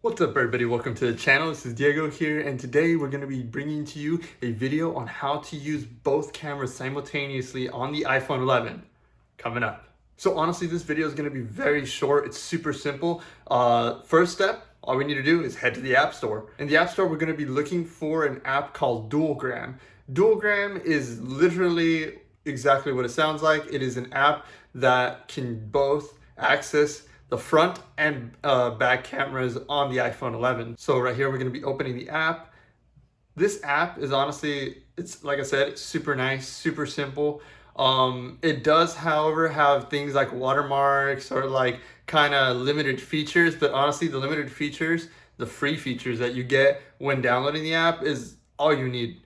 What's up everybody, welcome to the channel. This is Diego here, and today we're going to be bringing to you a video on how to use both cameras simultaneously on the iPhone 11 coming up. So honestly, this video is going to be very short. It's super simple. First step, all we need to do is head to the App Store. In the App Store, we're going to be looking for an app called Dualgram. Dualgram is literally exactly what it sounds like. It is an app that can both access the front and back cameras on the iPhone 11. So right here, we're going to be opening the app. This app is honestly, it's like I said, it's super nice, super simple. It does, however, have things like watermarks or like kind of limited features, but honestly, the limited features, the free features that you get when downloading the app is all you need.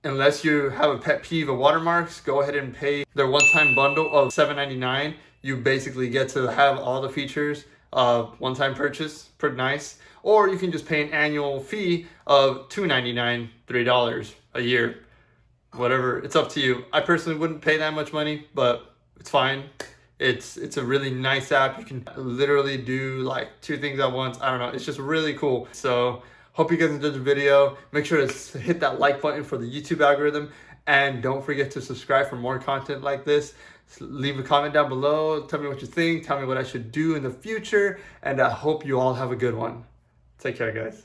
Unless you have a pet peeve of watermarks, go ahead and pay their one-time bundle of $7.99. You basically get to have all the features of one-time purchase, pretty nice. Or you can just pay an annual fee of $2.99, $3 a year, whatever. It's up to you. I personally wouldn't pay that much money, but it's fine. It's a really nice app. You can literally do like two things at once. I don't know. It's just really cool. So hope you guys enjoyed the video. Make sure to hit that like button for the YouTube algorithm. And don't forget to subscribe for more content like this. Leave a comment down below. Tell me what you think. Tell me what I should do in the future. And I hope you all have a good one. Take care, guys.